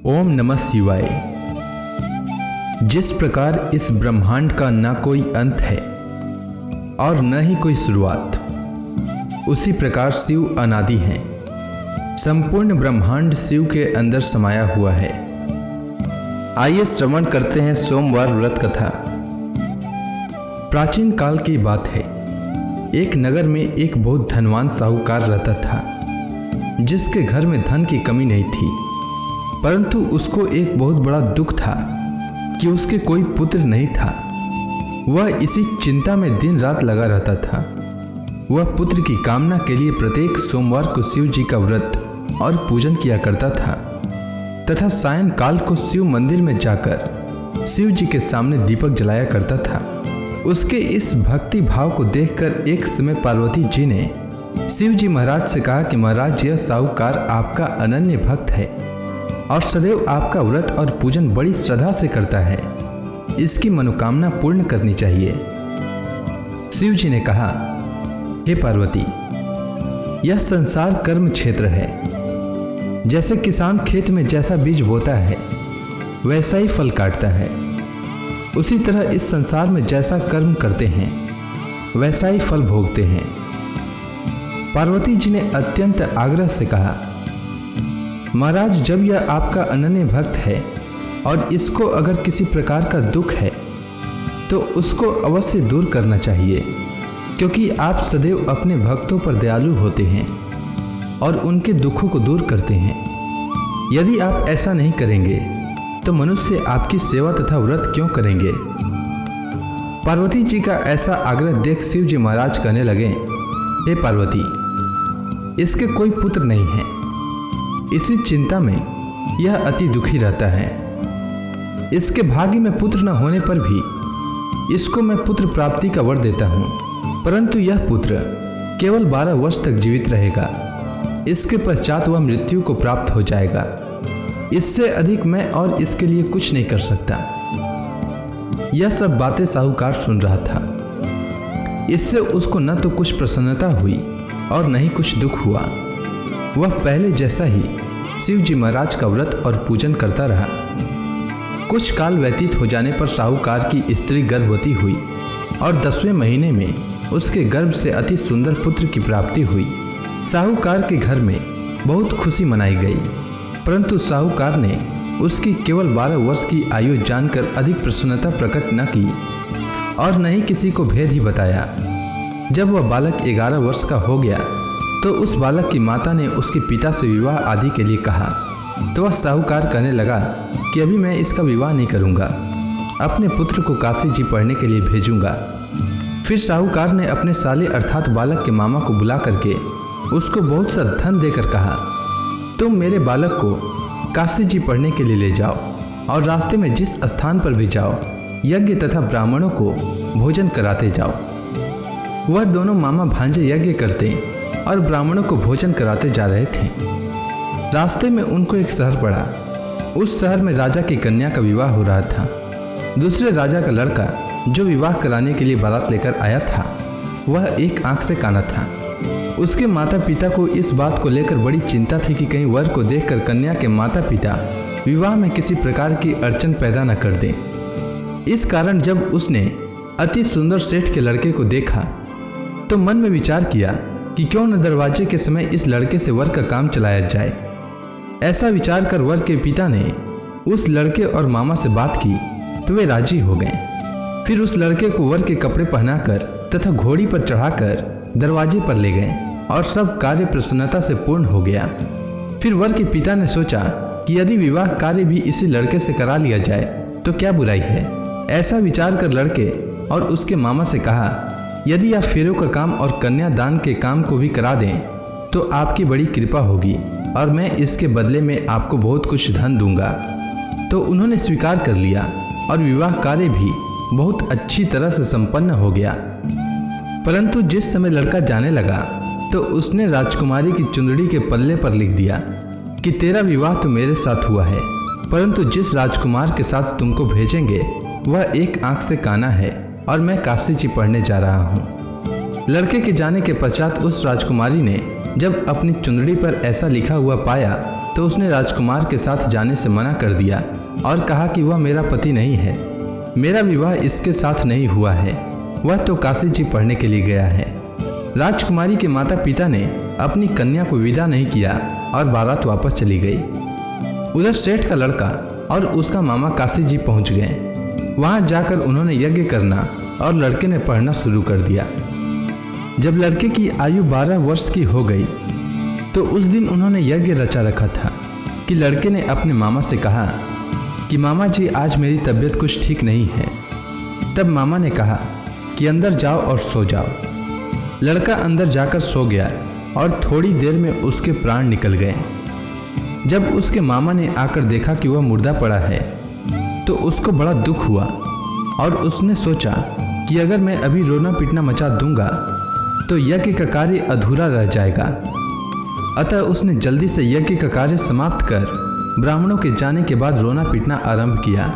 ओम नमः शिवाय। जिस प्रकार इस ब्रह्मांड का न कोई अंत है और न ही कोई शुरुआत, उसी प्रकार शिव अनादि हैं। संपूर्ण ब्रह्मांड शिव के अंदर समाया हुआ है। आइए श्रवण करते हैं सोमवार व्रत कथा। प्राचीन काल की बात है। एक नगर में एक बहुत धनवान साहूकार रहता था, जिसके घर में धन की कमी नहीं थी, परंतु उसको एक बहुत बड़ा दुख था कि उसके कोई पुत्र नहीं था। वह इसी चिंता में दिन रात लगा रहता था। वह पुत्र की कामना के लिए प्रत्येक सोमवार को शिव जी का व्रत और पूजन किया करता था तथा सायंकाल को शिव मंदिर में जाकर शिव जी के सामने दीपक जलाया करता था। उसके इस भक्ति भाव को देखकर एक समय पार्वती जी ने शिव जी महाराज से कहा कि महाराज, यह साहूकार आपका अनन्य भक्त है और सदैव आपका व्रत और पूजन बड़ी श्रद्धा से करता है। इसकी मनोकामना पूर्ण करनी चाहिए। शिव जी ने कहा, हे पार्वती, यह संसार कर्म क्षेत्र है। जैसे किसान खेत में जैसा बीज बोता है वैसा ही फल काटता है, उसी तरह इस संसार में जैसा कर्म करते हैं वैसा ही फल भोगते हैं। पार्वती जी ने अत्यंत आग्रह से कहा, महाराज, जब यह आपका अनन्य भक्त है और इसको अगर किसी प्रकार का दुख है तो उसको अवश्य दूर करना चाहिए, क्योंकि आप सदैव अपने भक्तों पर दयालु होते हैं और उनके दुखों को दूर करते हैं। यदि आप ऐसा नहीं करेंगे तो मनुष्य आपकी सेवा तथा व्रत क्यों करेंगे। पार्वती जी का ऐसा आग्रह देख शिव जी महाराज कहने लगे, हे पार्वती, इसके कोई पुत्र नहीं है। इसी चिंता में यह अति दुखी रहता है। इसके भाग्य में पुत्र न होने पर भी इसको मैं पुत्र प्राप्ति का वर देता हूँ, परंतु यह पुत्र केवल 12 वर्ष तक जीवित रहेगा। इसके पश्चात वह मृत्यु को प्राप्त हो जाएगा। इससे अधिक मैं और इसके लिए कुछ नहीं कर सकता। यह सब बातें साहूकार सुन रहा था। इससे उसको न तो कुछ प्रसन्नता हुई और न ही कुछ दुख हुआ। वह पहले जैसा ही शिव जी महाराज का व्रत और पूजन करता रहा। कुछ काल व्यतीत हो जाने पर साहूकार की स्त्री गर्भवती हुई और 10वें महीने में उसके गर्भ से अति सुंदर पुत्र की प्राप्ति हुई। साहूकार के घर में बहुत खुशी मनाई गई, परंतु साहूकार ने उसकी केवल 12 वर्ष की आयु जानकर अधिक प्रसन्नता प्रकट न की और न ही किसी को भेद ही बताया। जब वह बालक 11 वर्ष का हो गया तो उस बालक की माता ने उसके पिता से विवाह आदि के लिए कहा, तो वह साहूकार कहने लगा कि अभी मैं इसका विवाह नहीं करूंगा, अपने पुत्र को काशी जी पढ़ने के लिए भेजूंगा। फिर साहूकार ने अपने साले अर्थात बालक के मामा को बुला करके उसको बहुत सा धन देकर कहा, तुम मेरे बालक को काशी जी पढ़ने के लिए ले जाओ और रास्ते में जिस स्थान पर भी जाओ यज्ञ तथा ब्राह्मणों को भोजन कराते जाओ। वह दोनों मामा भांजे यज्ञ करते और ब्राह्मणों को भोजन कराते जा रहे थे। रास्ते में उनको एक शहर पड़ा। उस शहर में राजा की कन्या का विवाह हो रहा था। दूसरे राजा का लड़का जो विवाह कराने के लिए बारात लेकर आया था, वह एक आंख से काना था। उसके माता पिता को इस बात को लेकर बड़ी चिंता थी कि कहीं वर को देखकर कन्या के माता पिता विवाह में किसी प्रकार की अड़चन पैदा न कर दें। इस कारण जब उसने अति सुंदर सेठ के लड़के को देखा तो मन में विचार किया कि क्यों न दरवाजे के समय इस लड़के से वर का काम चलाया जाए। ऐसा विचार कर वर के पिता ने उस लड़के और मामा से बात की तो वे राजी हो गए। फिर उस लड़के को वर के कपड़े पहनाकर तथा घोड़ी पर चढ़ाकर दरवाजे पर ले गए और सब कार्य प्रसन्नता से पूर्ण हो गया। फिर वर के पिता ने सोचा कि यदि विवाह कार्य भी इसी लड़के से करा लिया जाए तो क्या बुराई है। ऐसा विचार कर लड़के और उसके मामा से कहा, यदि आप फेरों का काम और कन्यादान के काम को भी करा दें तो आपकी बड़ी कृपा होगी और मैं इसके बदले में आपको बहुत कुछ धन दूंगा। तो उन्होंने स्वीकार कर लिया और विवाह कार्य भी बहुत अच्छी तरह से संपन्न हो गया। परंतु जिस समय लड़का जाने लगा तो उसने राजकुमारी की चुंदड़ी के पल्ले पर लिख दिया कि तेरा विवाह तो मेरे साथ हुआ है, परंतु जिस राजकुमार के साथ तुमको भेजेंगे वह एक आंख से काना है और मैं काशी जी पढ़ने जा रहा हूँ। लड़के के जाने के पश्चात उस राजकुमारी ने जब अपनी चुंदड़ी पर ऐसा लिखा हुआ पाया तो उसने राजकुमार के साथ जाने से मना कर दिया और कहा कि वह मेरा पति नहीं है, मेरा विवाह इसके साथ नहीं हुआ है, वह तो काशी जी पढ़ने के लिए गया है। राजकुमारी के माता पिता ने अपनी कन्या को विदा नहीं किया और बारात वापस चली गई। उधर सेठ का लड़का और उसका मामा काशी जी पहुंच गए। वहां जाकर उन्होंने यज्ञ करना और लड़के ने पढ़ना शुरू कर दिया। जब लड़के की आयु 12 वर्ष की हो गई तो उस दिन उन्होंने यज्ञ रचा रखा था कि लड़के ने अपने मामा से कहा कि मामा जी आज मेरी तबीयत कुछ ठीक नहीं है। तब मामा ने कहा कि अंदर जाओ और सो जाओ। लड़का अंदर जाकर सो गया और थोड़ी देर में उसके प्राण निकल गए। जब उसके मामा ने आकर देखा कि वह मुर्दा पड़ा है तो उसको बड़ा दुख हुआ और उसने सोचा कि अगर मैं अभी रोना पीटना मचा दूंगा तो यज्ञ का कार्य अधूरा रह जाएगा। अतः उसने जल्दी से यज्ञ का कार्य समाप्त कर ब्राह्मणों के जाने के बाद रोना पीटना आरंभ किया।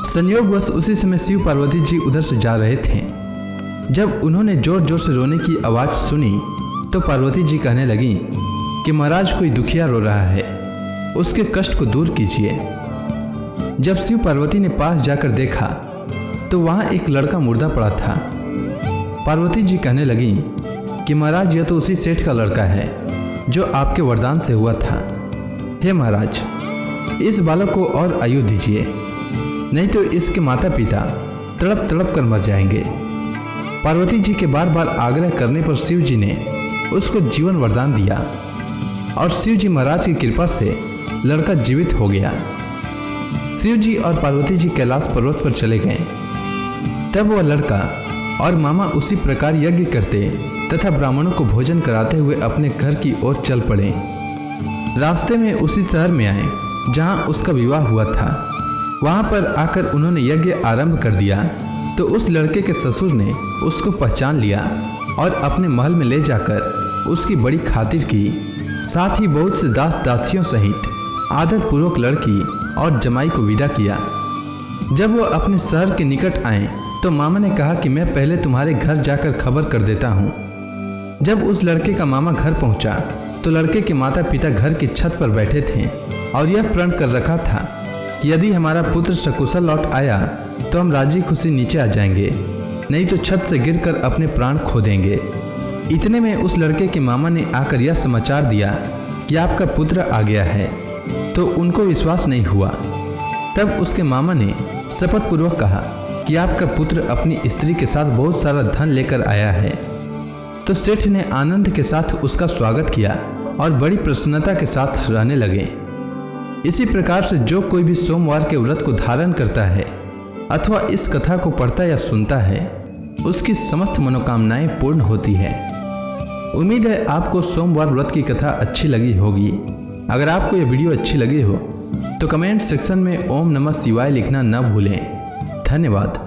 संयोगवश उसी समय शिव पार्वती जी उधर से जा रहे थे। जब उन्होंने जोर जोर से रोने की आवाज़ सुनी तो पार्वती जी कहने लगी कि महाराज कोई दुखिया रो रहा है, उसके कष्ट को दूर कीजिए। जब शिव पार्वती ने पास जाकर देखा तो वहाँ एक लड़का मुर्दा पड़ा था। पार्वती जी कहने लगी कि महाराज यह तो उसी सेठ का लड़का है जो आपके वरदान से हुआ था। हे महाराज, इस बालक को और आयु दीजिए, नहीं तो इसके माता पिता तड़प तड़प कर मर जाएंगे। पार्वती जी के बार बार आग्रह करने पर शिव जी ने उसको जीवन वरदान दिया और शिव जी महाराज की कृपा से लड़का जीवित हो गया। शिव जी और पार्वती जी कैलाश पर्वत पर चले गए। तब वह लड़का और मामा उसी प्रकार यज्ञ करते तथा ब्राह्मणों को भोजन कराते हुए अपने घर की ओर चल पड़े। रास्ते में उसी शहर में आए जहां उसका विवाह हुआ था। वहां पर आकर उन्होंने यज्ञ आरंभ कर दिया तो उस लड़के के ससुर ने उसको पहचान लिया और अपने महल में ले जाकर उसकी बड़ी खातिर की। साथ ही बहुत से दास दासियों सहित आदरपूर्वक लड़की और जमाई को विदा किया। जब वह अपने शहर के निकट आए तो मामा ने कहा कि मैं पहले तुम्हारे घर जाकर खबर कर देता हूँ। जब उस लड़के का मामा घर पहुँचा तो लड़के के माता पिता घर की छत पर बैठे थे और यह प्रण कर रखा था कि यदि हमारा पुत्र सकुशल लौट आया तो हम राजी खुशी नीचे आ जाएंगे, नहीं तो छत से गिरकर अपने प्राण खो देंगे। इतने में उस लड़के के मामा ने आकर यह समाचार दिया कि आपका पुत्र आ गया है, तो उनको विश्वास नहीं हुआ। तब उसके मामा ने शपथ पूर्वक कहा कि आपका पुत्र अपनी स्त्री के साथ बहुत सारा धन लेकर आया है। तो सेठ ने आनंद के साथ उसका स्वागत किया और बड़ी प्रसन्नता के साथ रहने लगे। इसी प्रकार से जो कोई भी सोमवार के व्रत को धारण करता है अथवा इस कथा को पढ़ता या सुनता है उसकी समस्त मनोकामनाएं पूर्ण होती है। उम्मीद है आपको सोमवार व्रत की कथा अच्छी लगी होगी। अगर आपको यह वीडियो अच्छी लगी हो तो कमेंट सेक्शन में ओम नमः शिवाय लिखना न भूलें। धन्यवाद।